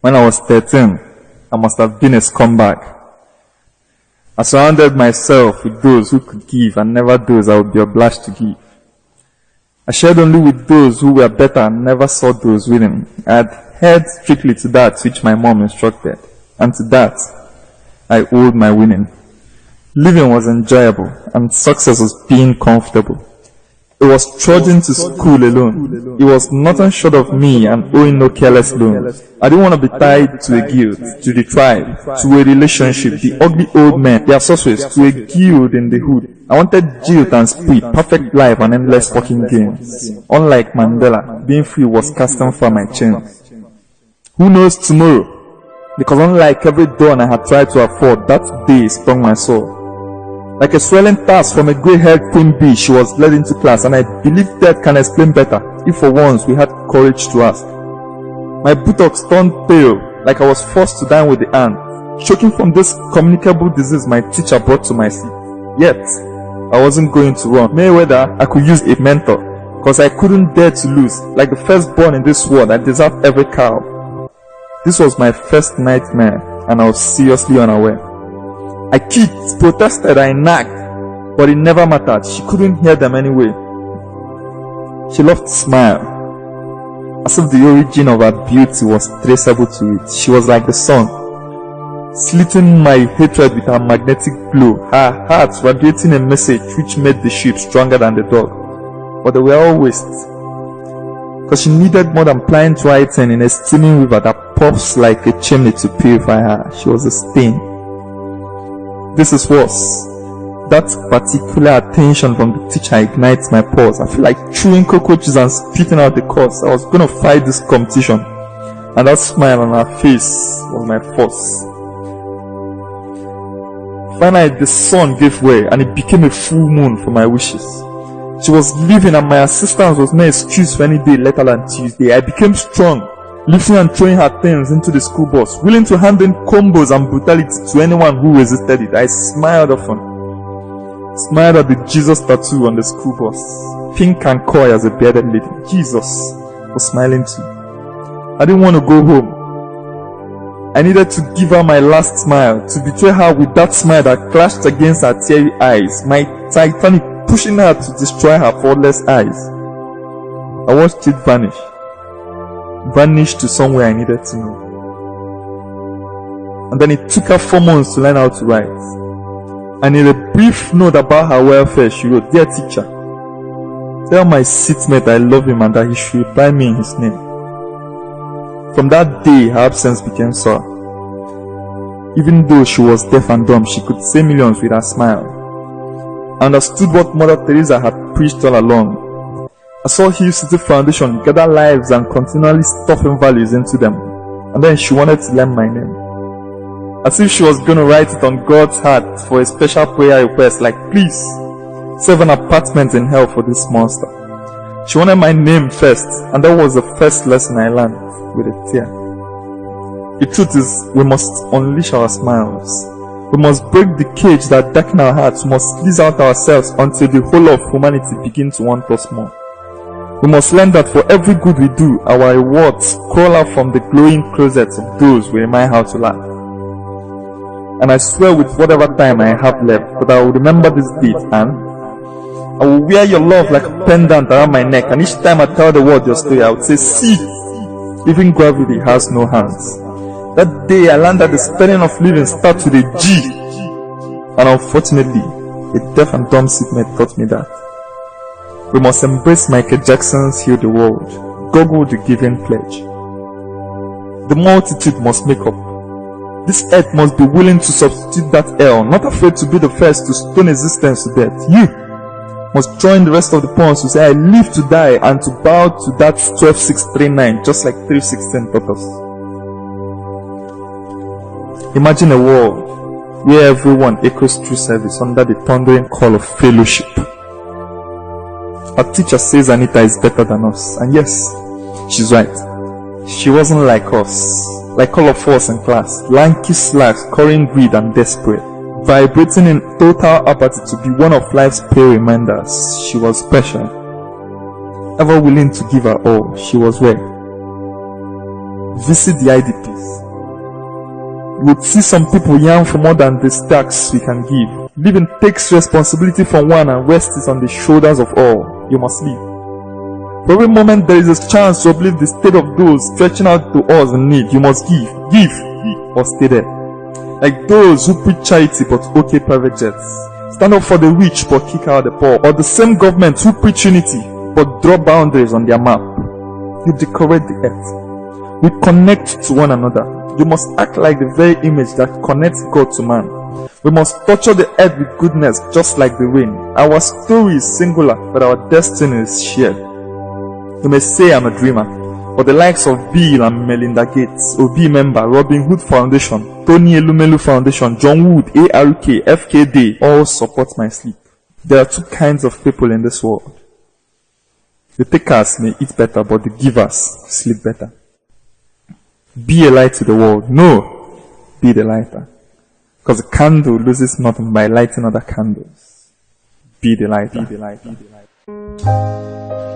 When I was 13, I must have been a scumbag. I surrounded myself with those who could give and never those I would be obliged to give. I shared only with those who were better and never saw those winning. I had held strictly to that which my mom instructed, and to that I owed my winning. Living was enjoyable, and success was being comfortable. It was trudging to school alone. It was nothing short of me and owing no careless loan. I didn't want to be tied to a guild, to the tribe, to a relationship, the ugly old men, their sorcerers, to a guild in the hood. I wanted guilt and spree, perfect life and endless fucking games. Unlike Mandela, being free was casting for my chains. Who knows tomorrow? Because unlike every dawn I had tried to afford, that day stung my soul. Like a swelling task from a grey-haired queen bee, she was led into class, and I believe death can explain better if for once we had courage to ask. My buttocks turned pale, like I was forced to dine with the ant, choking from this communicable disease my teacher brought to my seat. Yet, I wasn't going to run. Mayweather, I could use a mentor, cause I couldn't dare to lose. Like the firstborn in this world, I deserved every cow. This was my first nightmare, and I was seriously unaware. I kicked, protested, I nagged, but it never mattered. She couldn't hear them anyway. She loved to smile, as if the origin of her beauty was traceable to it. She was like the sun, slitting my hatred with her magnetic glow, her heart radiating a message which made the sheep stronger than the dog. But they were all wastes, cause she needed more than pliant writing in a steaming river that puffs like a chimney to purify her. She was a stain. This is worse. That particular attention from the teacher ignites my pulse. I feel like chewing cockroaches and spitting out the curse. I was gonna fight this competition, and that smile on her face was my force. Finally, the sun gave way, and it became a full moon for my wishes. She was leaving, and my assistance was no excuse for any day later than Tuesday. I became strong, lifting and throwing her things into the school bus, willing to hand in combos and brutality to anyone who resisted it. I smiled often. Smiled at the Jesus tattoo on the school bus, pink and coy as a bearded lady. Jesus was smiling too. I didn't want to go home. I needed to give her my last smile, to betray her with that smile that clashed against her teary eyes, my Titanic pushing her to destroy her faultless eyes. I watched it vanish to somewhere I needed to know. And then it took her 4 months to learn how to write. And in a brief note about her welfare, she wrote, "Dear teacher, tell my seatmate I love him and that he should reply me in his name." From that day, her absence became sore. Even though she was deaf and dumb, she could say millions with her smile. I understood what Mother Teresa had preached all along. I saw Hill City Foundation gather lives and continually stuffing values into them. And then she wanted to learn my name. As if she was going to write it on God's heart for a special prayer request, like, "Please, save an apartment in hell for this monster." She wanted my name first, and that was the first lesson I learned with a tear. The truth is, we must unleash our smiles. We must break the cage that darkens our hearts. We must squeeze out ourselves until the whole of humanity begins to want us more. We must learn that for every good we do, our rewards crawl out from the glowing closets of those we remind how to laugh. And I swear with whatever time I have left, that I will remember this date, and I will wear your love like a pendant around my neck, and each time I tell the world your story, I would say, "See, even gravity has no hands." That day I learned that the spelling of living starts with a G. And unfortunately, a deaf and dumb seatmate taught me that. We must embrace Michael Jackson's "Heal the World," goggle the giving pledge. The multitude must make up. This earth must be willing to substitute that L, not afraid to be the first to stone existence to death. You must join the rest of the pawns to say, "I live to die," and to bow to that 12,639, just like 316 taught us. Imagine a world where everyone echoes through service under the thundering call of fellowship. Our teacher says Anita is better than us, and yes, she's right. She wasn't like us, like all of us in class, lanky slacks, currying greed and desperate, vibrating in total apathy to be one of life's pale reminders. She was special, ever willing to give her all. She was rare. Visit the IDPs. You would see some people yearn for more than the stacks we can give. Living takes responsibility from one and rests it on the shoulders of all. You must live. For every moment there is a chance to uplift the state of those stretching out to us in need, you must give, or stay there. Like those who preach charity but okay private jets. Stand up for the rich but kick out the poor. Or the same government who preach unity but draw boundaries on their map. You decorate the earth. We connect to one another. You must act like the very image that connects God to man. We must torture the earth with goodness just like the rain. Our story is singular, but our destiny is shared. You may say I'm a dreamer, but the likes of Bill and Melinda Gates, OB member, Robin Hood Foundation, Tony Elumelu Foundation, John Wood, ARK, FKD, all support my sleep. There are two kinds of people in this world. The takers may eat better, but the givers sleep better. Be a light to the world. No, be the lighter. Because the candle loses nothing by lighting other candles. Be the lighter. Be the lighter. Be the lighter.